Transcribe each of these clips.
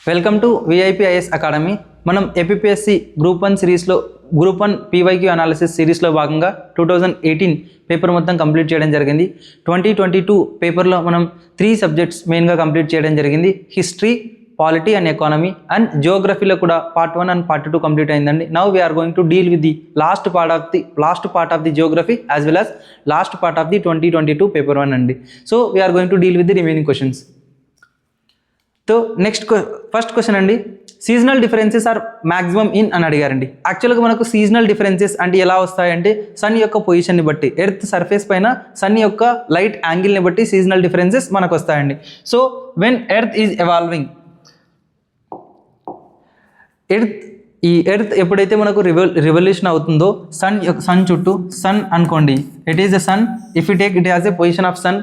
Welcome to VIPIS academy. మనం APSC group 1 సిరీస్లో group 1 PYQ analysis సిరీస్లో భాగంగా 2018 పేపర్ మొత్తం కంప్లీట్ చేయడం జరిగింది. 2022 పేపర్లో మనం 3 సబ్జెక్ట్స్ మెయిన్గా కంప్లీట్ చేయడం జరిగింది. History, polity and economy and జియోగ్రఫీలో కూడా పార్ట్ 1 అండ్ పార్ట్ 2 కంప్లీట్ అయిందండి. Now we are going to deal with the last part of the geography as well as last part of the 2022 paper 1 అండి. So we are going to deal with the remaining questions. So next first question అండి, seasonal differences are maximum in అని అడిగారండి. యాక్చువల్గా మనకు seasonal differences అంటే ఎలా వస్తాయంటే sun యొక్క పొజిషన్ని బట్టి, ఎర్త్ సర్ఫేస్ పైన సన్ యొక్క లైట్ యాంగిల్ని బట్టి సీజనల్ డిఫరెన్సెస్ మనకు వస్తాయండి. So when earth is evolving, earth ఎప్పుడైతే మనకు రివల్యూషన్ అవుతుందో సన్ చుట్టూ, సన్ అనుకోండి, it is the sun, if you take it has a position of sun,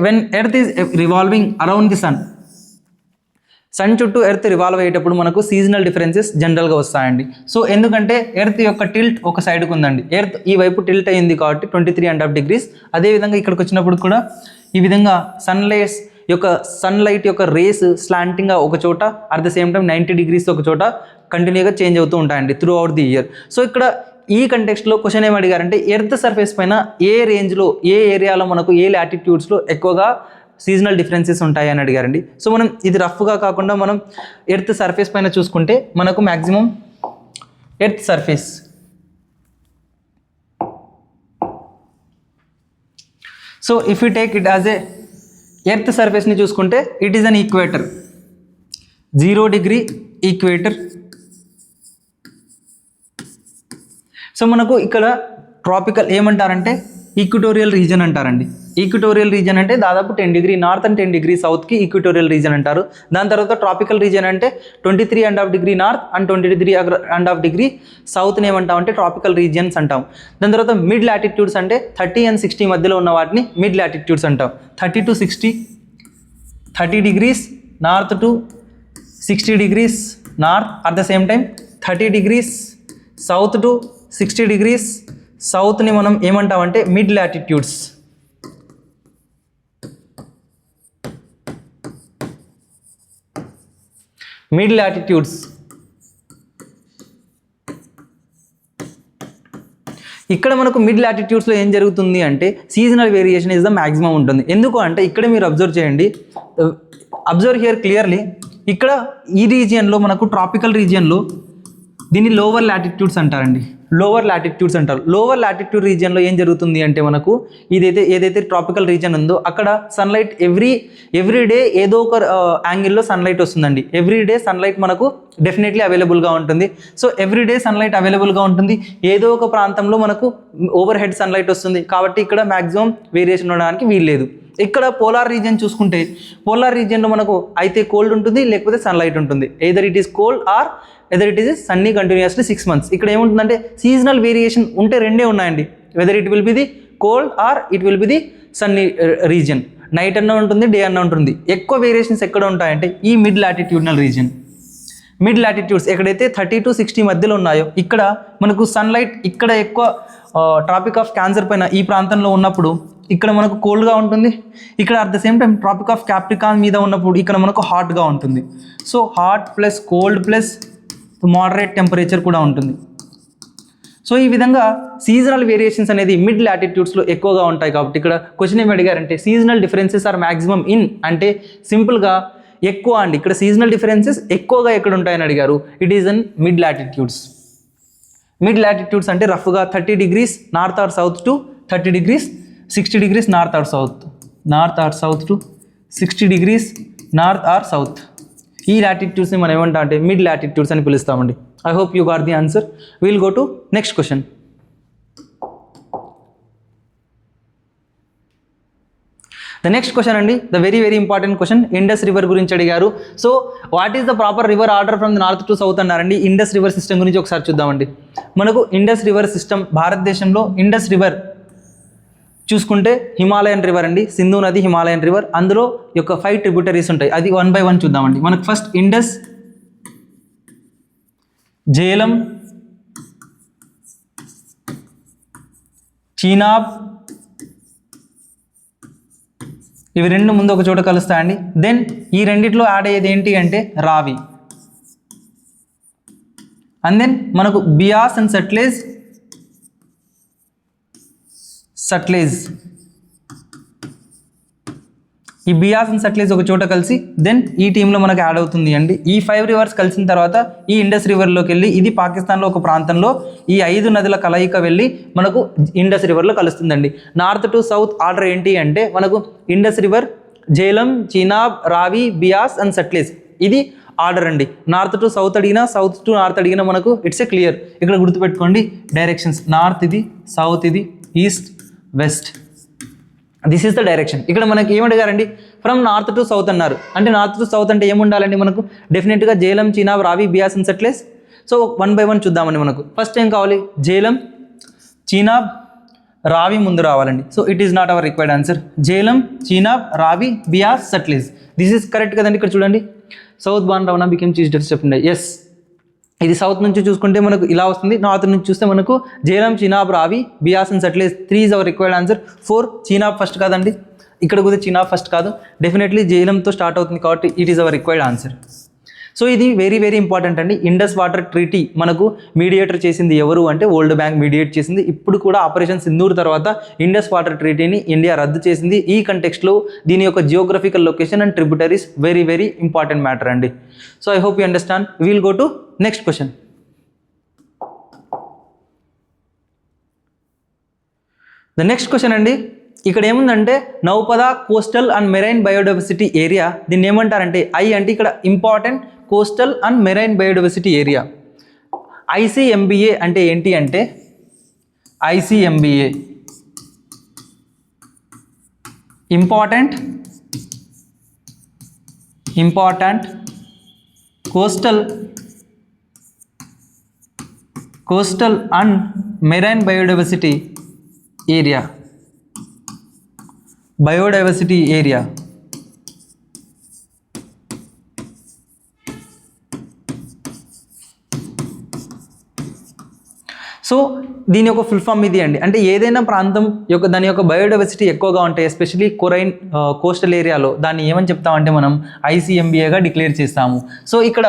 when earth is revolving around the sun చుట్టూ earth revolve అయ్యేటప్పుడు మనకు seasonal differences జనరల్గా వస్తాయండి. సో ఎందుకంటే ఎర్త్ యొక్క టిల్ట్ ఒక సైడ్కి ఉందండి, ఎర్త్ ఈ వైపు టిల్ట్ అయింది కాబట్టి 23.5 degrees. అదేవిధంగా ఇక్కడికి వచ్చినప్పుడు కూడా ఈ విధంగా సన్లైట్ యొక్క రేస్ స్లాంటింగ్గా ఒక చోట, at the same time 90 degrees ఒక చోట కంటిన్యూగా చేంజ్ అవుతూ ఉంటాయండి through out the year. So ఇక్కడ ఈ కంటెక్స్ట్లో క్వశ్చన్ ఏమి అడిగారంటే ఎర్త్ సర్ఫేస్ పైన ఏ రేంజ్లో, ఏ ఏరియాలో మనకు ఏ లాటిట్యూడ్స్లో ఎక్కువగా సీజనల్ డిఫరెన్సెస్ ఉంటాయి అని అడిగారండి. సో మనం ఇది రఫ్గా కాకుండా మనం ఎర్త్ సర్ఫేస్ పైన చూసుకుంటే మనకు maximum earth surface, so if you take it as a earth సర్ఫేస్ని చూసుకుంటే it is on equator, 0 degree equator. So మనకు ఇక్కడ ట్రాపికల్ ఏమంటారంటే ఈక్వటోరియల్ రీజన్ అంటారండి. ఈక్వటోరియల్ రీజన్ అంటే దాదాపు 10 degree నార్త్ అండ్ 10 degree సౌత్కి ఈక్వటోరియల్ రీజన్ అంటారు. దాని తర్వాత ట్రాపికల్ రీజన్ అంటే 23.5 degree నార్త్ అండ్ 23.5 degree సౌత్ని ఏమంటామంటే ట్రాపికల్ రీజియన్స్ అంటాం. దాని తర్వాత మిడ్ లాటిట్యూడ్స్ అంటే 30 and 60 మధ్యలో ఉన్న వాటిని మిడ్ లాటిట్యూడ్స్ అంటాం. 30 to 60, 30 degrees north to 60 degrees north, at the same time 30 degrees south to 60 degrees సౌత్ని మనం ఏమంటామంటే మిడ్ లాటిట్యూడ్స్. మిడ్ లాటిట్యూడ్స్ ఇక్కడ మనకు మిడ్ లాటిట్యూడ్స్లో ఏం జరుగుతుంది అంటే seasonal variation is the maximum ఉంటుంది. ఎందుకు అంటే ఇక్కడ మీరు అబ్జర్వ్ చేయండి, అబ్జర్వ్ హియర్ క్లియర్లీ. ఇక్కడ ఈ రీజియన్లో మనకు ట్రాపికల్ రీజియన్లో దీన్ని లోవర్ లాటిట్యూడ్స్ అంటారండి, లోవర్ లాటిట్యూడ్స్ అంటారు. లోవర్ లాటిట్యూడ్ రీజియన్లో ఏం జరుగుతుంది అంటే మనకు ఏదైతే ట్రాపికల్ రీజియన్ ఉందో అక్కడ సన్లైట్ ఎవ్రీ డే ఏదో ఒక యాంగిల్లో సన్లైట్ వస్తుందండి. ఎవ్రీ డే సన్లైట్ మనకు డెఫినెట్లీ అవైలబుల్గా ఉంటుంది. సో ఎవ్రీ డే సన్లైట్ అవైలబుల్గా ఉంటుంది, ఏదో ఒక ప్రాంతంలో మనకు ఓవర్ హెడ్ సన్లైట్ వస్తుంది కాబట్టి ఇక్కడ మ్యాక్సిమం వేరియేషన్ ఉండడానికి వీల్లేదు. ఇక్కడ పోలార్ రీజియన్ చూసుకుంటే పోలార్ రీజియన్లో మనకు అయితే కోల్డ్ ఉంటుంది లేకపోతే సన్లైట్ ఉంటుంది. Either it is cold or whether it is Sunny continuously 6 months. ఇక్కడ ఏముంటుందంటే సీజనల్ వేరియేషన్ ఉంటే రెండే ఉన్నాయండి, whether it will be the cold or it will be the Sunny region. Night అన్న ఉంటుంది, డే అన్న ఉంటుంది. ఎక్కువ వేరియేషన్స్ ఎక్కడ ఉంటాయంటే ఈ mid latitudinal region. Mid latitudes ఎక్కడైతే 30 to 60 మధ్యలో ఉన్నాయో ఇక్కడ మనకు సన్లైట్ ఇక్కడ ఎక్కువ ట్రాపిక్ ఆఫ్ క్యాన్సర్ పైన ఈ ప్రాంతంలో ఉన్నప్పుడు ఇక్కడ మనకు కోల్డ్గా ఉంటుంది, ఇక్కడ at the same time tropic of Capricorn మీద ఉన్నప్పుడు ఇక్కడ మనకు హాట్గా ఉంటుంది. So hot plus cold plus moderate temperature కూడా ఉంటుంది. సో ఈ విధంగా సీజనల్ వేరియేషన్స్ అనేది మిడ్ లాటిట్యూడ్స్లో ఎక్కువగా ఉంటాయి. కాబట్టి ఇక్కడ క్వశ్చన్ ఏమి అడిగారంటే seasonal differences are maximum in అంటే సింపుల్గా ఎక్కువ అండి. ఇక్కడ సీజనల్ డిఫరెన్సెస్ ఎక్కువగా ఎక్కడ ఉంటాయని అడిగారు, it is in mid latitudes. Mid latitudes అంటే రఫ్గా 30 degrees north or south to 30 degrees 60 degrees north or south to 60 degrees north or south. ఈ లాటిట్యూడ్స్ని మనం ఏమంటాం అంటే మిడ్ లాటిట్యూడ్స్ అని పిలుస్తామండి. I hope you got the answer. Will go to next question. The next question అండి, the very important question. Indus river గురించి అడిగారు. So what is the proper river order from the north to south అన్నారండి. Indus river system గురించి ఒకసారి చూద్దామండి. మనకు Indus river system, భారతదేశంలో Indus river చూసుకుంటే హిమాలయన్ రివర్ అండి, సింధు నది హిమాలయన్ రివర్. అందులో యొక్క 5 ట్రిబ్యూటరీస్ ఉంటాయి, అది 1 by 1 చూద్దామండి. మనకు ఫస్ట్ ఇండస్, జేలం, చీనాబ్, ఇవి రెండు ముందు ఒక చోట కలుస్తాయండి. దెన్ ఈ రెండిట్లో యాడ్ అయ్యేది ఏంటి అంటే రావి. అండ్ దెన్ మనకు బియాస్ అండ్ సట్లేజ్. ఈ బియాస్ అండ్ సట్లేజ్ ఒక చోట కలిసి దెన్ ఈ టీంలో మనకు యాడ్ అవుతుంది అండి. ఈ 5 రివర్స్ కలిసిన తర్వాత ఈ ఇండస్ రివర్లోకి వెళ్ళి ఇది పాకిస్తాన్లో ఒక ప్రాంతంలో ఈ 5 నదుల కలయిక వెళ్ళి మనకు ఇండస్ రివర్లో కలుస్తుందండి. నార్త్ టు సౌత్ ఆర్డర్ ఏంటి అంటే మనకు Indus river, Jhelum, Chenab, Ravi, Beas and Sutlej ఇది ఆర్డర్ అండి. నార్త్ టు సౌత్ అడిగినా, సౌత్ టు నార్త్ అడిగినా మనకు ఇట్స్ ఏ క్లియర్. ఇక్కడ గుర్తుపెట్టుకోండి డైరెక్షన్స్. నార్త్ ఇది, సౌత్ ఇది, east, west. This is the direction. ఇక్కడ మనకి ఏమడిగారండి, ఫ్రమ్ నార్త్ టు సౌత్ అన్నారు. అంటే నార్త్ టు సౌత్ అంటే ఏముండాలండి మనకు? డెఫినెట్గా Jhelum, Chenab, Ravi, Beas and Sutlej. So 1 by 1 చూద్దామండి. మనకు ఫస్ట్ ఏం కావాలి? జేలం, చీనాబ్, రావి ముందు రావాలండి. So it is not our required answer. Jhelum, Chenab, Ravi, Beas, Sutlej. This is correct కదండి. ఇక్కడ చూడండి, సౌత్ బాన్ రవనా became chief justice of India. Yes, ఇది సౌత్ నుంచి చూసుకుంటే మనకు ఇలా వస్తుంది. నార్త్ నుంచి చూస్తే మనకు Jhelum, Chenab, Ravi, Beas and Sutlej. 3 is our required answer. 4 Chenab first కాదండి. ఇక్కడ కూడా చీనాబ్ ఫస్ట్ కాదు, డెఫినెట్లీ జేలంతో స్టార్ట్ అవుతుంది కాబట్టి it is our required answer. So ఇది వెరీ వెరీ ఇంపార్టెంట్ అండి. ఇండస్ వాటర్ ట్రీటీ మనకు మీడియేటర్ చేసింది ఎవరు అంటే వరల్డ్ బ్యాంక్ మీడియేట్ చేసింది. ఇప్పుడు కూడా ఆపరేషన్ సింధూర్ తర్వాత ఇండస్ వాటర్ ట్రీటీని ఇండియా రద్దు చేసింది. ఈ కంటెక్స్ట్లో దీని యొక్క geographical location and tributaries very very important matter అండి. So I hope you understand. Will go to next question. The next question అండి, ఇక్కడ ఏముందంటే Naupada coastal and marine biodiversity area. దీన్ని ఏమంటారంటే ఐ అంటే ఇక్కడ important coastal and marine biodiversity area. ICMBA అంటే ఏంటి అంటే ICMBA important coastal and marine biodiversity area. So దీని యొక్క ఫుల్ ఫామ్ ఇది అండి. అంటే ఏదైనా ప్రాంతం యొక్క దాని యొక్క బయోడైవర్సిటీ ఎక్కువగా ఉంటాయి, ఎస్పెషలీ కోస్టల్ ఏరియాలో, దాన్ని ఏమని చెప్తామంటే మనం ICMBAగా డిక్లేర్ చేస్తాము. సో ఇక్కడ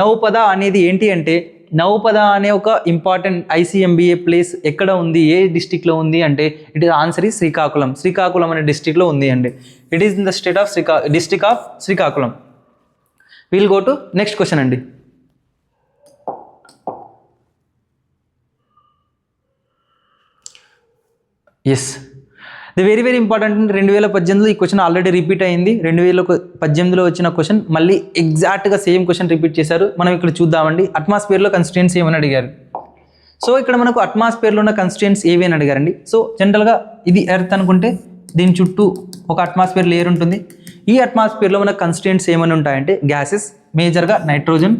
నౌపద అనేది ఏంటి అంటే, నౌపద అనే ఒక ఇంపార్టెంట్ ICMBA ప్లేస్ ఎక్కడ ఉంది, ఏ డిస్టిక్లో ఉంది అంటే ఇట్ ఇస్ ఆన్సర్ ఈ శ్రీకాకుళం. శ్రీకాకుళం అనే డిస్టిక్లో ఉంది అండి. It is in the state of district of Srikakulam. Will go to next question అండి. Yes, the very very important. 2018లో ఈ క్వశ్చన్ ఆల్రెడీ రిపీట్ అయింది. 2018లో వచ్చిన క్వశ్చన్ మళ్ళీ ఎగ్జాక్ట్గా సేమ్ క్వశ్చన్ రిపీట్ చేశారు. మనం ఇక్కడ చూద్దామండి. అట్మాస్ఫియర్లో కన్స్టిట్యుయెంట్స్ ఏమని అడిగారు. సో ఇక్కడ మనకు అట్మాస్ఫియర్లో ఉన్న కన్స్టిట్యుయెంట్స్ ఏవి అని అడిగారండి. సో జనరల్గా ఇది ఎర్త్ అనుకుంటే దీని చుట్టూ ఒక అట్మాస్ఫియర్ లేయర్ ఉంటుంది. ఈ అట్మాస్ఫియర్లో మన కన్స్టిట్యుయెంట్స్ ఏమని ఉంటాయంటే గ్యాసెస్, మేజర్గా nitrogen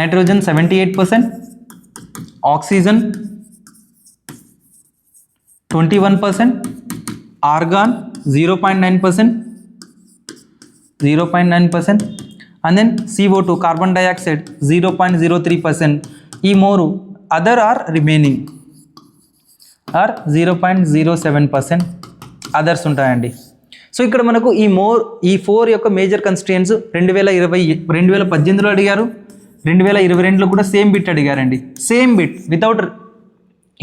78%, oxygen 21%, argon 0.9%, and then CO2 carbon dioxide 0.03%. ఈ మోరు other or remaining are 0.07% others ఉంటాయండి. సో ఇక్కడ మనకు ఈ 4 యొక్క మేజర్ కన్స్టిట్యుయెంట్స్ 2018లో అడిగారు, 2022లో కూడా సేమ్ బిట్ అడిగారండి. Same bit without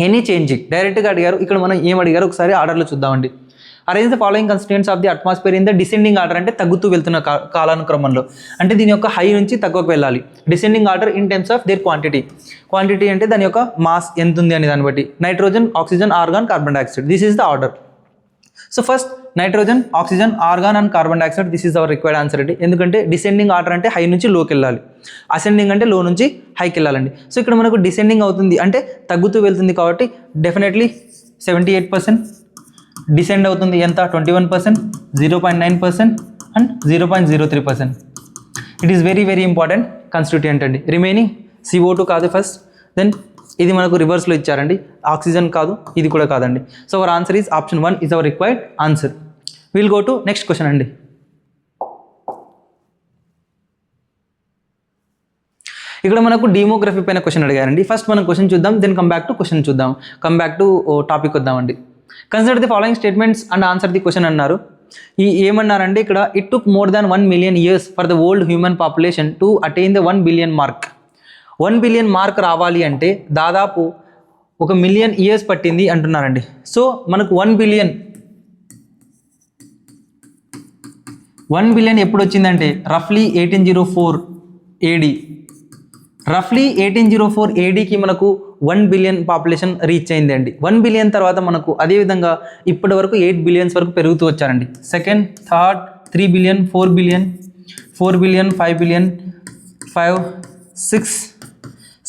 any changing డైరెక్ట్గా అడిగారు. ఇక్కడ మనం ఏం అడిగారు ఒకసారి ఆర్డర్లో చూద్దామండి. Arrange the following constituents of the atmosphere in the descending order. అంటే తగ్గుతూ వెళ్తున్న కాలానుక్రమంలో, అంటే దీని యొక్క హై నుంచి తక్కువకు వెళ్ళాలి. Descending order in terms of their quantity అంటే దాని యొక్క మాస్ ఎంత ఉంది అని దాన్ని బట్టి. Nitrogen, oxygen, organ, carbon dioxide. This is the order. So first nitrogen, oxygen, organ and carbon dioxide. This is our required answer అండి. ఎందుకంటే డిసెండింగ్ ఆర్డర్ అంటే హై నుంచి లోకి వెళ్ళాలి, అసెండింగ్ అంటే లో నుంచి హైకి వెళ్ళాలండి. సో ఇక్కడ మనకు డిసెండింగ్ అవుతుంది అంటే తగ్గుతూ వెళ్తుంది కాబట్టి డెఫినెట్లీ 78%. డిసెండ్ అవుతుంది ఎంత? 21%, 0.9% and 0.03%. It is very very important constituent అండి. రిమైనింగ్ CO2 కాదు ఫస్ట్, దెన్ ఇది మనకు రివర్స్లో ఇచ్చారండి. ఆక్సిజన్ కాదు, ఇది కూడా కాదండి. So our answer is option 1 is our required answer. Will go to next question అండి. ఇక్కడ మనకు డెమోగ్రఫీ పైన క్వశ్చన్ అడిగారండి. ఫస్ట్ మనం క్వశ్చన్ చూద్దాం, then come back to topic వద్దామండి. Consider the following statements and answer the question అన్నారు. ఏమన్నారంటే ఇక్కడ it took more than 1 million years for the world human population to attain the 1 billion mark. 1 billion mark రావాలి అంటే దాదాపు 1 million years పట్టింది అంటున్నారండి. So మనకు 1 billion ఎప్పుడు వచ్చిందంటే రఫ్లీ 1804 AD. రఫ్లీ 1804 ADకి మనకు 1 billion పాపులేషన్ రీచ్ అయిందండి. 1 billion తర్వాత మనకు అదేవిధంగా ఇప్పటి వరకు 8 billions వరకు పెరుగుతూ వచ్చారండి. Second, third, 3 billion, 4 billion, 5 billion, 5, 6,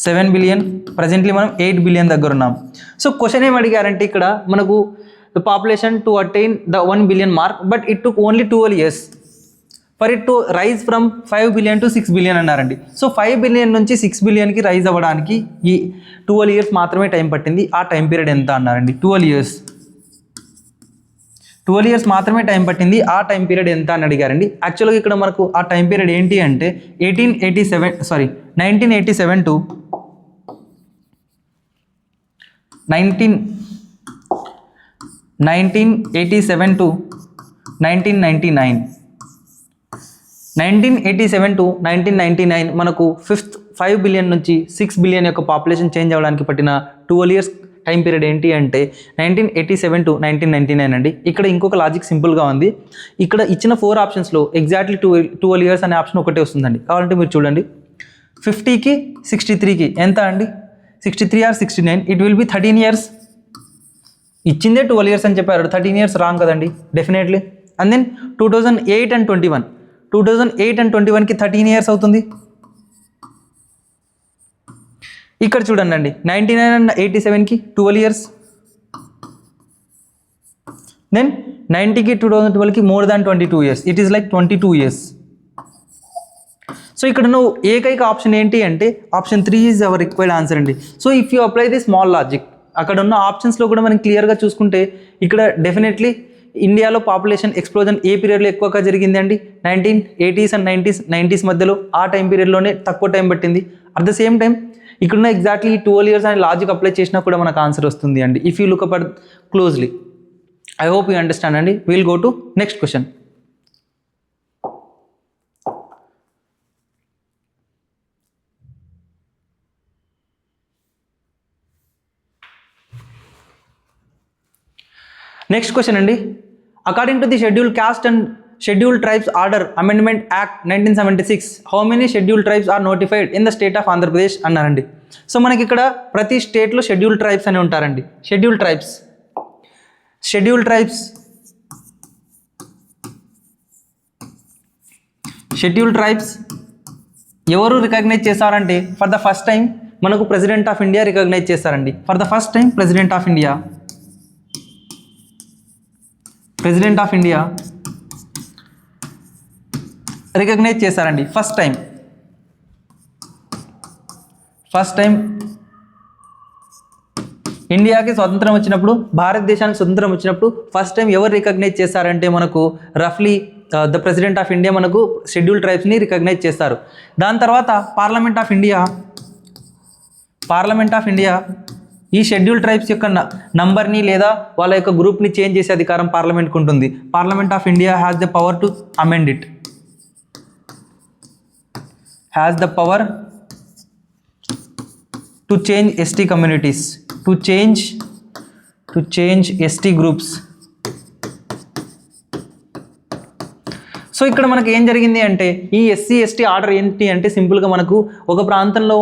7 billion, presently మనం 8 billion దగ్గర ఉన్నాం. సో క్వశ్చన్ ఏం అడిగారంటే ఇక్కడ మనకు the population to attain the 1 billion mark but it took only 12 years for it to rise from 5 billion to 6 billion అన్నారండి. సో 5 billion నుంచి 6 billionకి rise అవ్వడానికి ఈ 12 years మాత్రమే టైం పట్టింది. ఆ టైం పీరియడ్ ఎంత అన్నారండి? 12 years. 12 years మాత్రమే టైం పట్టింది. ఆ టైం పీరియడ్ ఎంత అని అడిగారండి. యాక్చువల్గా ఇక్కడ మనకు ఆ టైం పీరియడ్ ఏంటి అంటే 1987 టు 1999. 1987 to 1999 మనకు 5 billion నుంచి 6 billion యొక్క పాపులేషన్ చేంజ్ అవ్వడానికి పట్టిన 12 years టైం పీరియడ్ ఏంటి అంటే 1987 to 1999 అండి. ఇక్కడ ఇంకొక లాజిక్ సింపుల్గా ఉంది. ఇక్కడ ఇచ్చిన 4 ఆప్షన్స్లో ఎగ్జాక్ట్లీ 12 years అనే ఆప్షన్ ఒకటే వస్తుందండి. కావాలంటే మీరు చూడండి, 50కి 63కి ఎంత అండి? 63 or 69, it will be 13 years. ఇచ్చిందే 12 years అని చెప్పారు, 13 years రాంగ్ కదండి డెఫినెట్లీ. అండ్ దెన్ 2008 and 21కి 13 years అవుతుంది. ఇక్కడ చూడండి అండి, 99 and 87కి 12 years. దెన్ 90కి 2012కి more than 22 years. It is like 22 years. So ఇక్కడ నువ్వు ఏకైక ఆప్షన్ ఏంటి అంటే option 3 is our required answer అండి. So if you apply the small logic, అక్కడ ఉన్న ఆప్షన్స్లో కూడా మనం క్లియర్గా చూసుకుంటే ఇక్కడ డెఫినెట్లీ ఇండియాలో పాపులేషన్ ఎక్స్ప్లోజన్ ఏ పీరియడ్లో ఎక్కువగా జరిగింది అండి? 1980s and 90s మధ్యలో. ఆ టైం పీరియడ్లోనే తక్కువ టైం పట్టింది. అట్ ద సేమ్ టైం ఇక్కడున్న ఎగ్జాక్ట్లీ 12 years అనే లాజిక్ అప్లై చేసినా కూడా మనకు ఆన్సర్ వస్తుంది అండి. If you look up closely. I hope you understand అండి. Will go to next question. Next question అండి. According to the schedule cast and schedule tribes order amendment act 1976 how many schedule tribes are notified in the state of Andhra Pradesh అన్నారండి. So మనకి ఇక్కడ ప్రతి స్టేట్లో schedule tribes అని ఉంటారండి. Schedule tribes ఎవరు recognise చేశారంటే ఫర్ ద ఫస్ట్ టైం మనకు ప్రెసిడెంట్ ఆఫ్ ఇండియా రికగ్నైజ్ చేశారండి. For the first time president of India recognise చేశారండి. ఫస్ట్ టైం ఇండియాకి స్వతంత్రం వచ్చినప్పుడు, భారతదేశానికి స్వతంత్రం వచ్చినప్పుడు ఫస్ట్ టైం ఎవరు రికగ్నైజ్ చేశారంటే మనకు రఫ్లీ ద ప్రెసిడెంట్ ఆఫ్ ఇండియా మనకు షెడ్యూల్ ట్రైబ్స్ని రికగ్నైజ్ చేస్తారు. దాని తర్వాత పార్లమెంట్ ఆఫ్ ఇండియా ఈ షెడ్యూల్ ట్రైబ్స్ యొక్క నంబర్ని లేదా వాళ్ళ యొక్క గ్రూప్ని చేంజ్ చేసే అధికారం పార్లమెంట్కి ఉంటుంది. Parliament of India has the power to amend it, has the power to change ST communities, to change ST groups. So ఇక్కడ మనకి ఏం జరిగింది అంటే ఈ ఎస్సీ ఎస్టీ ఆర్డర్ ఏంటి అంటే సింపుల్గా మనకు ఒక ప్రాంతంలో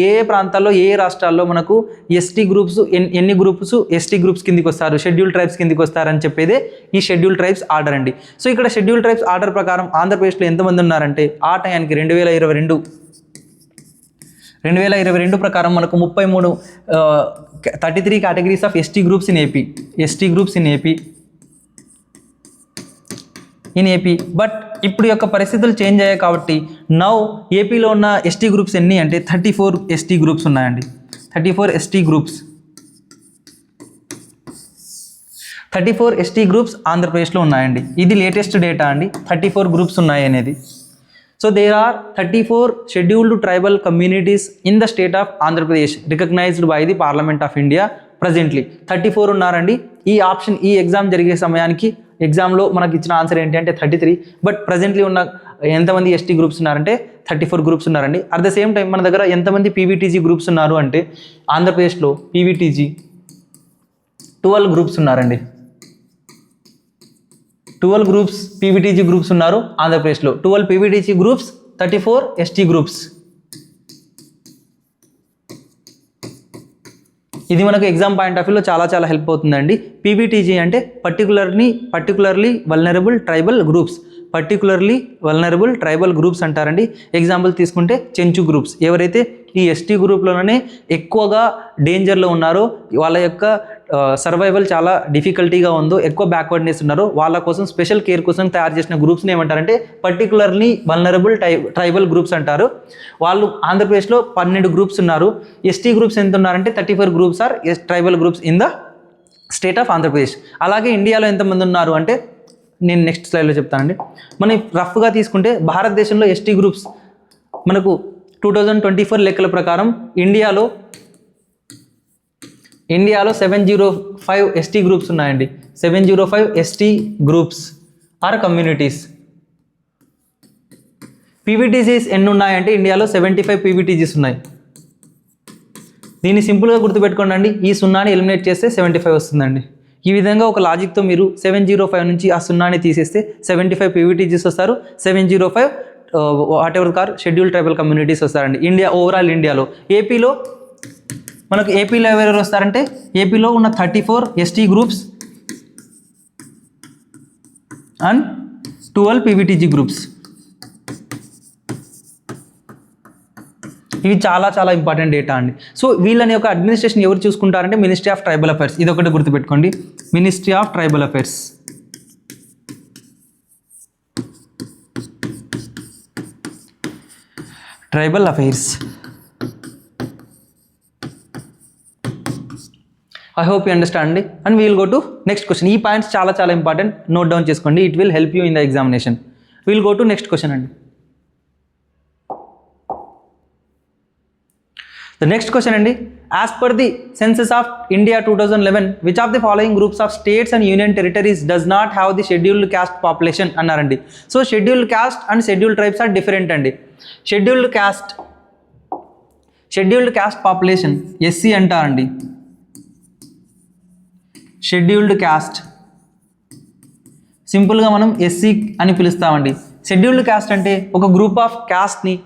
ఏ ప్రాంతాల్లో ఏ రాష్ట్రాల్లో మనకు ఎస్టీ గ్రూప్స్ ఎన్ని గ్రూప్స్ ఎస్టీ గ్రూప్స్ కిందికి వస్తారు, షెడ్యూల్ ట్రైబ్స్ కిందికి వస్తారని చెప్పేదే ఈ షెడ్యూల్ ట్రైబ్స్ ఆర్డర్ అండి. సో ఇక్కడ షెడ్యూల్ ట్రైబ్స్ ఆర్డర్ ప్రకారం ఆంధ్రప్రదేశ్లో ఎంతమంది ఉన్నారంటే ఆ టైంకి 2022 ప్రకారం మనకు 33 categories of ST groups in AP. But ఇప్పుడు యొక్క పరిస్థితులు చేంజ్ అయ్యాయి కాబట్టి నౌ ఏపీలో ఉన్న ఎస్టీ గ్రూప్స్ ఎన్ని అంటే 34 ఎస్టీ గ్రూప్స్ ఉన్నాయండి. 34 ఎస్టీ గ్రూప్స్ ఆంధ్రప్రదేశ్లో ఉన్నాయండి. ఇది లేటెస్ట్ డేటా అండి, 34 గ్రూప్స్ ఉన్నాయి అనేది. So there are 34 scheduled tribal communities in the state of Andhra Pradesh recognised by the parliament of India presently 34 ఉన్నారండి. ఈ ఎగ్జామ్ జరిగే సమయానికి ఎగ్జామ్లో మనకి ఇచ్చిన ఆన్సర్ ఏంటి అంటే 33. బట్ ప్రజెంట్లీ ఉన్న ఎంతమంది ఎస్టీ గ్రూప్స్ ఉన్నారంటే 34 గ్రూప్స్ ఉన్నారండి. అట్ ద సేమ్ టైం మన దగ్గర ఎంతమంది పీవీటీజీ గ్రూప్స్ ఉన్నారు అంటే ఆంధ్రప్రదేశ్లో పీవీటీజీ 12 గ్రూప్స్ ఉన్నారండి. 12 గ్రూప్స్ పీవీటీజీ గ్రూప్స్ ఉన్నారు ఆంధ్రప్రదేశ్లో. 12 పీవీటీజీ గ్రూప్స్, 34 ఎస్టీ గ్రూప్స్. ఇది మనకు ఎగ్జామ్ పాయింట్ ఆఫ్ వ్యూలో చాలా చాలా హెల్ప్ అవుతుందండి. పీవీటీజీ అంటే పర్టికులర్లీ వల్నరబుల్ ట్రైబల్ గ్రూప్స్. అంటారండి. ఎగ్జాంపుల్ తీసుకుంటే చెంచు గ్రూప్స్. ఎవరైతే ఈ ఎస్టీ గ్రూప్లోనే ఎక్కువగా డేంజర్లో ఉన్నారో, వాళ్ళ యొక్క సర్వైవల్ చాలా డిఫికల్టీగా ఉందో, ఎక్కువ బ్యాక్వర్డ్నెస్ ఉన్నారో వాళ్ళ కోసం స్పెషల్ కేర్ కోసం తయారు చేసిన గ్రూప్స్ని ఏమంటారంటే పర్టికులర్లీ వల్నరబుల్ ట్రైబల్ గ్రూప్స్ అంటారు. వాళ్ళు ఆంధ్రప్రదేశ్లో 12 గ్రూప్స్ ఉన్నారు. ఎస్టీ గ్రూప్స్ ఎంత ఉన్నారంటే 34 groups are tribal groups in the state of Andhra Pradesh. అలాగే ఇండియాలో ఎంతమంది ఉన్నారు అంటే నేను నెక్స్ట్ స్లైడ్లో చెప్తానండి. మనం రఫ్గా తీసుకుంటే భారతదేశంలో ఎస్టీ గ్రూప్స్ మనకు 2024 లెక్కల ప్రకారం ఇండియాలో 705 ఎస్టీ గ్రూప్స్ ఉన్నాయండి. 705 ST groups are communities. PVTGs ఎన్ని ఉన్నాయంటే ఇండియాలో 75 పీవీటీజీస్ ఉన్నాయి. దీన్ని సింపుల్గా గుర్తుపెట్టుకోండి. ఈ సున్నాని ఎలిమినేట్ చేస్తే 75 వస్తుందండి. ఈ విధంగా ఒక లాజిక్తో మీరు 705 నుంచి ఆ సున్నాని తీసేస్తే 75 పీవీటీజీస్ వస్తారు. 705 what ever car schedule tribal communities వస్తారండి. ఓవరాల్ ఇండియాలో. ఏపీలో ఎవరెవరు వస్తారంటే ఏపీలో ఉన్న 34 ST groups and 12 PVTG groups. ఇవి చాలా చాలా ఇంపార్టెంట్ డేటా అండి. సో వీళ్ళని యొక్క అడ్మినిస్ట్రేషన్ ఎవరు చూసుకుంటారంటే మినిస్ట్రీ ఆఫ్ ట్రైబల్ అఫైర్స్. ఇది ఒకటి గుర్తుపెట్టుకోండి, ministry of tribal affairs. Tribal affairs. I hope you understand అండి. And we'll go to next question. ఈ పాయింట్స్ చాలా చాలా ఇంపార్టెంట్, నోట్ డౌన్ చేసుకోండి. It will help you in the examination. We'll go to next question అండి. The next question అండి, as per the census of India 2011, which of the following groups of states and union territories does not have the scheduled caste population అన్నారండి. So scheduled caste and scheduled tribes are different అండి. Scheduled caste population SC అంటారండి. Scheduled caste సింపుల్గా మనం SC అని పిలుస్తామండి. Scheduled caste అంటే ఒక group of క్యాస్ట్ని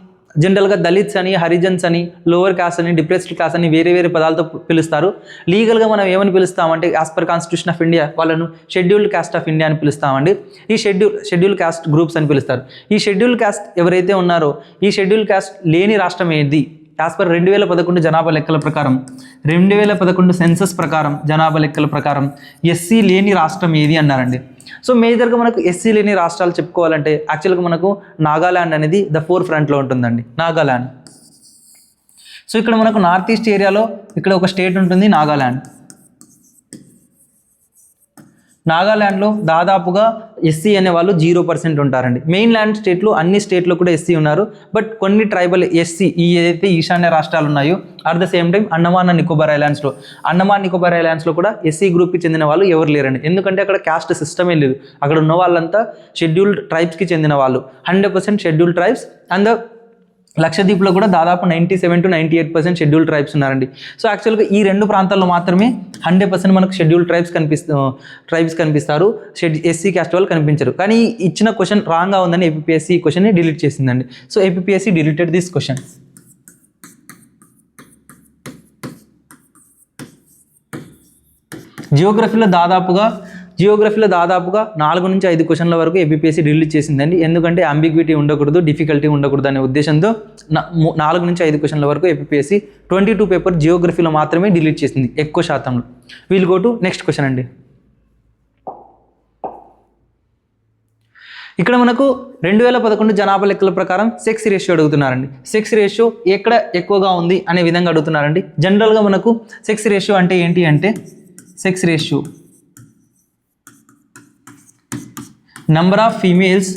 జనరల్గా దళిత్స్ అని, హరిజన్స్ అని, లోవర్ క్యాస్ట్ అని, డిప్రెస్డ్ క్లాస్ అని వేరే వేరే పదాలతో పిలుస్తారు. లీగల్గా మనం ఏమని పిలుస్తామంటే as per constitution of India వాళ్ళను షెడ్యూల్డ్ క్యాస్ట్ ఆఫ్ ఇండియా అని పిలుస్తామండి. ఈ షెడ్యూల్ క్యాస్ట్ గ్రూప్స్ అని పిలుస్తారు. ఈ షెడ్యూల్ క్యాస్ట్ ఎవరైతే ఉన్నారో ఈ షెడ్యూల్ క్యాస్ట్ లేని రాష్ట్రం ఏది? యాజ్ పర్ 2011 జనాభా లెక్కల ప్రకారం, 2011 సెన్సస్ ప్రకారం జనాభా లెక్కల ప్రకారం ఎస్సీ లేని రాష్ట్రం ఏది అన్నారండి. సో మేజర్గా మనకు ఎస్సీ లేని రాష్ట్రాలు చెప్పుకోవాలంటే యాక్చువల్గా మనకు నాగాల్యాండ్ అనేది ద ఫోర్ ఫ్రంట్లో ఉంటుందండి. నాగాల్యాండ్. సో ఇక్కడ మనకు నార్త్ ఈస్ట్ ఏరియాలో ఇక్కడ ఒక స్టేట్ ఉంటుంది నాగాల్యాండ్. నాగాల్యాండ్లో దాదాపుగా ఎస్సీ అనే వాళ్ళు 0% ఉంటారండి. మెయిన్ ల్యాండ్ స్టేట్లో అన్ని స్టేట్లో కూడా ఎస్సీ ఉన్నారు. బట్ కొన్ని ట్రైబల్ ఎస్సీ ఈ ఏదైతే ఈశాన్య రాష్ట్రాలు ఉన్నాయో at the same time Andaman and Nicobar ఐలాండ్స్లో కూడా ఎస్సీ గ్రూప్కి చెందిన వాళ్ళు ఎవరు లేరండి. ఎందుకంటే అక్కడ క్యాస్ట్ సిస్టమే లేదు. అక్కడ ఉన్న వాళ్ళంతా షెడ్యూల్డ్ ట్రైబ్స్కి చెందిన వాళ్ళు, 100% షెడ్యూల్డ్ ట్రైబ్స్. అండ్ లక్షద్వీప్లో కూడా దాదాపు 97 to 98% షెడ్యూల్డ్ ట్రైబ్స్ ఉన్నారండి. సో యాక్చువల్గా ఈ రెండు ప్రాంతాల్లో మాత్రమే 100% మనకు షెడ్యూల్డ్ ట్రైబ్స్ కనిపిస్తారు. ఎస్సీ క్యాస్ట్ వాళ్ళు కనిపించరు. కానీ ఇచ్చిన క్వశ్చన్ రాంగ్గా ఉందని ఏపీఎస్సీ ఈ క్వశ్చన్ని డిలీట్ చేసిందండి. So APSC deleted this question. జియోగ్రఫీలో దాదాపుగా 4 నుంచి 5 క్వశ్చన్ల వరకు ఏపీఎస్సీ డిలీట్ చేసిందండి. ఎందుకంటే అంబిగ్విటీ ఉండకూడదు, డిఫికల్టీ ఉండకూడదు అనే ఉద్దేశంతో 4 నుంచి 5 క్వశ్చన్ల వరకు ఏపీఎస్సీ 22 పేపర్ జియోగ్రఫీలో మాత్రమే డిలీట్ చేసింది ఎక్కువ శాతంలో. Wheel go to next question అండి. ఇక్కడ మనకు 2011 జనాభా లెక్కల ప్రకారం సెక్స్ రేషియో అడుగుతున్నారండి. సెక్స్ రేషియో ఎక్కడ ఎక్కువగా ఉంది అనే విధంగా అడుగుతున్నారండి. జనరల్గా మనకు సెక్స్ రేషియో అంటే ఏంటి అంటే sex ratio number of females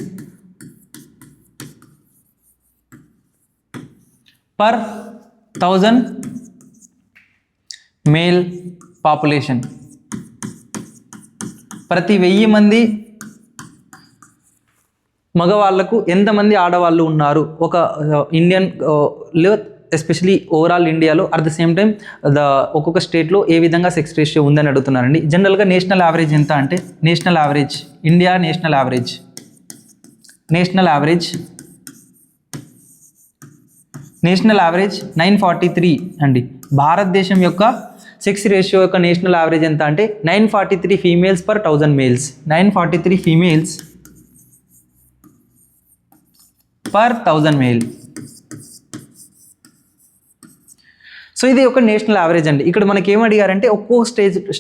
per 1000 male population, ప్రతి 1000 మంది మగవాళ్ళకు ఎంతమంది ఆడవాళ్ళు ఉన్నారు ఒక ఇండియన్లో, ఎస్పెషలీ ఓవరాల్ ఇండియాలో. అట్ ద సేమ్ టైం ఒక్కొక్క స్టేట్లో ఏ విధంగా సెక్స్ రేషియో ఉందని అడుగుతున్నారండి. జనరల్గా నేషనల్ యావరేజ్ ఎంత అంటే, national average India national average 943 అండి. భారతదేశం యొక్క సెక్స్ రేషియో యొక్క నేషనల్ యావరేజ్ ఎంత అంటే 943 females per 1000 males. 943 females per 1000 male. So ఇది ఒక నేషనల్ యావరేజ్ అండి. ఇక్కడ మనకి ఏం అడిగారంటే ఒక్కో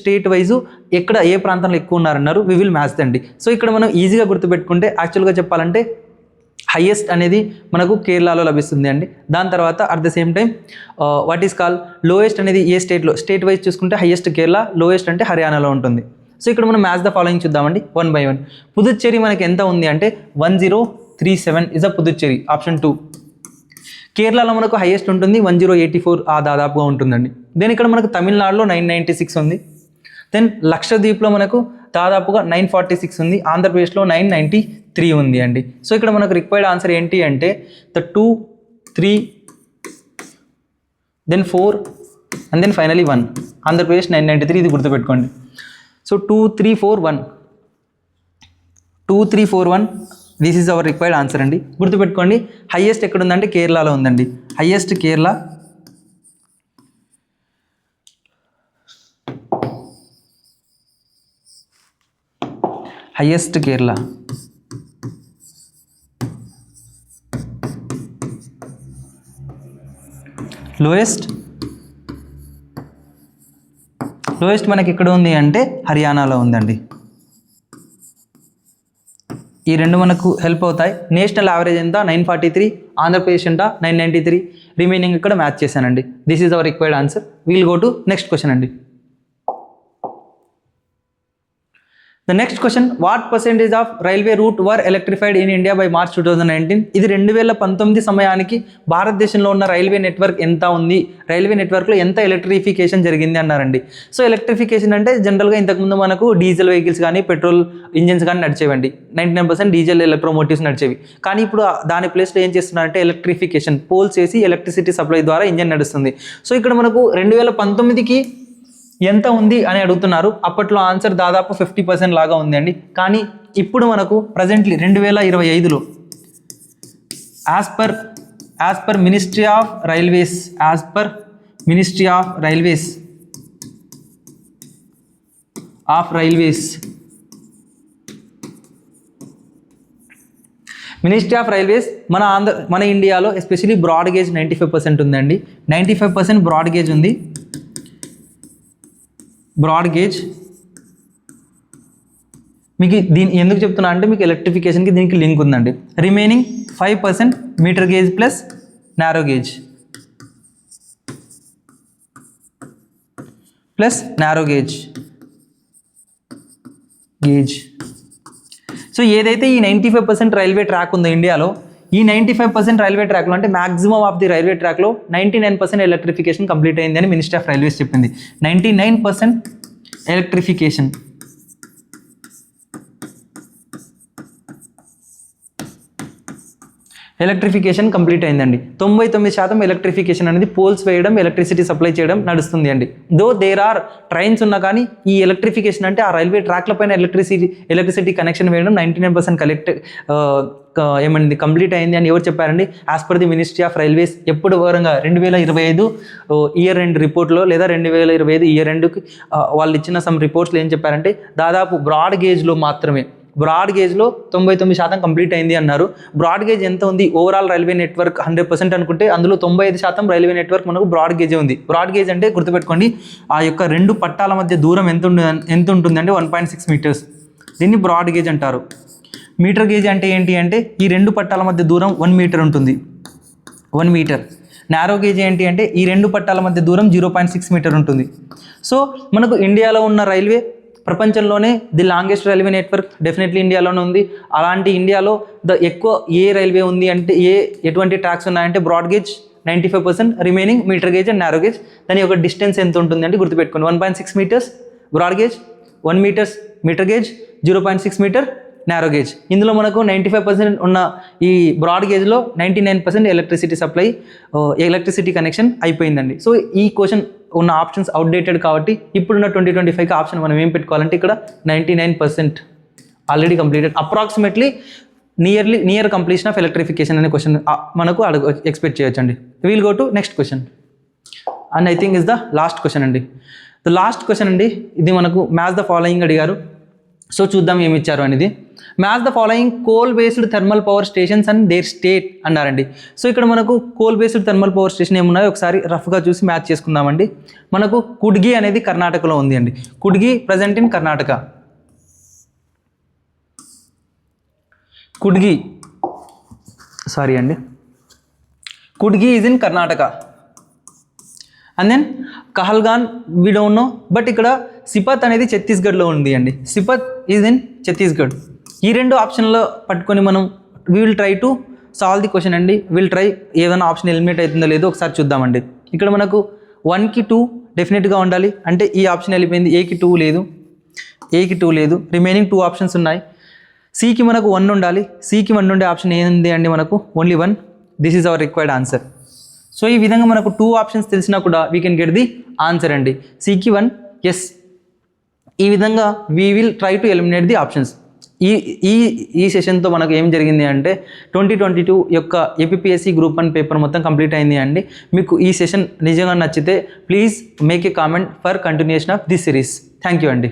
స్టేట్ వైజు ఎక్కడ ఏ ప్రాంతంలో ఎక్కువ ఉన్నారన్నారు. వి విల్ మ్యాచ్ దండి. సో ఇక్కడ మనం ఈజీగా గుర్తుపెట్టుకుంటే, యాక్చువల్గా చెప్పాలంటే హైయెస్ట్ అనేది మనకు కేరళలో లభిస్తుంది అండి. దాని తర్వాత at the same time what is call lowest అనేది ఏ స్టేట్లో, స్టేట్ వైజ్ చూసుకుంటే హైయెస్ట్ కేరళ, లోయెస్ట్ అంటే హర్యానాలో ఉంటుంది. సో ఇక్కడ మనం మ్యాచ్ ద ఫాలోయింగ్ చూద్దామండి 1 by 1. పుదుచ్చేరి మనకి ఎంత ఉంది అంటే 1037 ఇస్ అ పుదుచ్చేరి, ఆప్షన్ 2. కేరళలో మనకు హైయెస్ట్ ఉంటుంది 1084 దాదాపుగా ఉంటుందండి. దెన్ ఇక్కడ మనకు తమిళనాడులో 996 ఉంది. దెన్ లక్షద్వీప్లో మనకు దాదాపుగా 946 ఉంది. ఆంధ్రప్రదేశ్లో 993 ఉంది అండి. సో ఇక్కడ మనకు రిక్వైర్డ్ ఆన్సర్ ఏంటి అంటే 2, 3, then 4 and then finally 1. Andhra Pradesh 993, ఇది గుర్తుపెట్టుకోండి. So 2, 3, 4, 1, 2, 3, 4, 1 this is our required answer అండి. గుర్తుపెట్టుకోండి, హైయెస్ట్ ఎక్కడ ఉందంటే కేరళలో ఉందండి. Highest Kerala, highest Kerala, lowest మనకి ఎక్కడ ఉంది అంటే హర్యానాలో ఉందండి. ఈ రెండు మనకు హెల్ప్ అవుతాయి. నేషనల్ యావరేజ్ ఎంత 943, ఆంధ్రప్రదేశ్ ఎంత 993, రిమైనింగ్ ఇక్కడ మ్యాచ్ చేశానండి. This is our required answer. We'll go to next question అండి. The next question, what percentage of railway route were electrified in India by March 2019? ఇది 2019 సమయానికి భారతదేశంలో ఉన్న రైల్వే నెట్వర్క్ ఎంత ఉంది, రైల్వే నెట్వర్క్లో ఎంత ఎలక్ట్రిఫికేషన్ జరిగింది అన్నారండి. సో ఎలక్ట్రిఫికేషన్ అంటే జనరల్గా ఇంతకుముందు మనకు డీజిల్ వెహికల్స్ కానీ పెట్రోల్ ఇంజిన్స్ కానీ నడిచేవండి. 99% డీజిల్ ఎలక్ట్రోమోటివ్స్ నడిచేవి. కానీ ఇప్పుడు దాని ప్లేస్లో ఏం చేస్తున్నారంటే ఎలక్ట్రిఫికేషన్, పోల్స్ వేసి ఎలక్ట్రిసిటీ సప్లై ద్వారా ఇంజిన్ నడుస్తుంది. సో ఇక్కడ మనకు 2019కి ఎంత ఉంది అని అడుగుతున్నారు. అప్పట్లో ఆన్సర్ దాదాపు 50% లాగా ఉంది అండి. కానీ ఇప్పుడు మనకు ప్రజెంట్లీ 2025లో as per ministry of railways, ministry of railways మన ఇండియాలో ఎస్పెషలీ బ్రాడ్ గేజ్ 95% ఉందండి. 95% బ్రాడ్ గేజ్ ఉంది. బ్రాడ్ గేజ్ మీకు దీని ఎందుకు చెప్తున్నా అంటే మీకు ఎలక్ట్రిఫికేషన్కి దీనికి లింక్ ఉందండి. Remaining 5% metre gauge plus narrow gauge. So ఏదైతే ఈ 95% రైల్వే ట్రాక్ ఉందో ఇండియాలో, ఈ 95% రైల్వే ట్రాక్లో అంటే మ్యాక్సిమం ఆఫ్ ది రైల్వే ట్రాక్లో 99% ఎలక్ట్రిఫికేషన్ కంప్లీట్ అయింది అని మినిస్ట్రీ ఆఫ్ రైల్వేస్ చెప్పింది. 99% ఎలక్ట్రిఫికేషన్. కంప్లీట్ అయిందండి. 99% ఎలక్ట్రిఫికేషన్ అనేది పోల్స్ వేయడం, ఎలక్ట్రిసిటీ సప్లై చేయడం నడుస్తుంది అండి. దో దేర్ ఆర్ ట్రైన్స్ ఉన్నా కానీ ఈ ఎలక్ట్రిఫికేషన్ అంటే ఆ రైల్వే ట్రాక్ల పైన ఎలక్ట్రిసిటీ కనెక్షన్ వేయడం 99% కంప్లీట్ అయింది అని ఎవరు చెప్పారండి? As per the ministry of railways. ఎప్పుడు వివరంగా 2025 ఇయర్ ఎండ్ రిపోర్ట్లో లేదా 2025 ఇయర్ ఎండ్కి వాళ్ళు ఇచ్చిన సమ్ రిపోర్ట్స్లో ఏం చెప్పారంటే దాదాపు బ్రాడ్ గేజ్లో 99% కంప్లీట్ అయింది అన్నారు. బ్రాడ్ గేజ్ ఎంత ఉంది? ఓవరాల్ రైల్వే నెట్వర్క్ 100% అనుకుంటే అందులో 95% రైల్వే నెట్వర్క్ మనకు బ్రాడ్ గేజే ఉంది. బ్రాడ్ గేజ్ అంటే గుర్తుపెట్టుకోండి, ఆ యొక్క రెండు పట్టాల మధ్య దూరం ఎంత ఉంటుందంటే 1.6 మీటర్స్. దీన్ని బ్రాడ్ గేజ్ అంటారు. మీటర్ గేజ్ అంటే ఏంటి అంటే ఈ రెండు పట్టాల మధ్య దూరం 1 మీటర్ ఉంటుంది, 1 మీటర్. నారో గేజ్ ఏంటి అంటే ఈ రెండు పట్టాల మధ్య దూరం 0.6 మీటర్ ఉంటుంది. సో మనకు ఇండియాలో ఉన్న రైల్వే ప్రపంచంలోనే the longest railway network definitely ఇండియాలోనే ఉంది. అలాంటి ఇండియాలో ఎక్కువ ఏ రైల్వే ఉంది అంటే ఎటువంటి ట్రాక్స్ ఉన్నాయంటే broad gauge 95%, remaining meter gauge and narrow gauge. దాని యొక్క డిస్టెన్స్ ఎంత ఉంటుంది అంటే గుర్తుపెట్టుకోండి, 1.6 meters broad gauge, 1 meters meter gauge, 0.6 meter narrow gauge. ఇందులో మనకు 95% ఉన్న ఈ బ్రాడ్ గేజ్లో 99% ఎలక్ట్రిసిటీ సప్లై, ఎలక్ట్రిసిటీ కనెక్షన్ అయిపోయిందండి. సో ఈ క్వశ్చన్ ఉన్న ఆప్షన్స్ అవుట్డేటెడ్ కాబట్టి ఇప్పుడున్న 2025కి ఆప్షన్ మనం ఏం పెట్టుకోవాలంటే ఇక్కడ 99% already completed, approximately near completion of electrification అనే క్వశ్చన్ మనకు ఎక్స్పెక్ట్ చేయొచ్చండి. We'll go to next question and I think is the last question అండి. ద లాస్ట్ క్వశ్చన్ అండి, ఇది మనకు మ్యాచ్ ద ఫాలోయింగ్ అడిగారు. సో చూద్దాం ఏమి ఇచ్చారు అనేది. Match the following coal based thermal power stations and their state అన్నారండి. సో ఇక్కడ మనకు coal based thermal power station ఏమున్నాయో ఒకసారి రఫ్గా చూసి మ్యాచ్ చేసుకుందామండి. మనకు కుడ్గి అనేది కర్ణాటకలో ఉంది అండి. Kudgi present in Karnataka. Kudgi is in Karnataka. And then Kahalgaon we don't know, but ఇక్కడ సిపత్ అనేది ఛత్తీస్గఢ్లో ఉంది అండి. Sipat is in Chhattisgarh. ఈ రెండు ఆప్షన్లో పట్టుకొని మనం we will try to solve the question అండి. విల్ ట్రై ఏదైనా ఆప్షన్ ఎలిమినేట్ అవుతుందో లేదో ఒకసారి చూద్దామండి. ఇక్కడ మనకు 1కి 2 డెఫినెట్గా ఉండాలి, అంటే ఈ ఆప్షన్ వెళ్ళిపోయింది. ఏకి 2 లేదు, రిమైనింగ్ 2 ఆప్షన్స్ ఉన్నాయి. సికి మనకు 1 ఉండాలి, సికి 1 ఉండే ఆప్షన్ ఏంది అండి మనకు only 1. This is our required answer. So ఈ విధంగా మనకు 2 ఆప్షన్స్ తెలిసినా కూడా we can get the answer అండి. సికి 1 ఎస్. ఈ విధంగా we will try to eliminate the options. ఈ సెషన్తో మనకు ఏం జరిగింది అంటే 2022 యొక్క ఏపీఎస్సి గ్రూప్ 1 పేపర్ మొత్తం కంప్లీట్ అయింది అండి. మీకు ఈ సెషన్ నిజంగా నచ్చితే please make a comment for continuation of this series. Thank you అండి.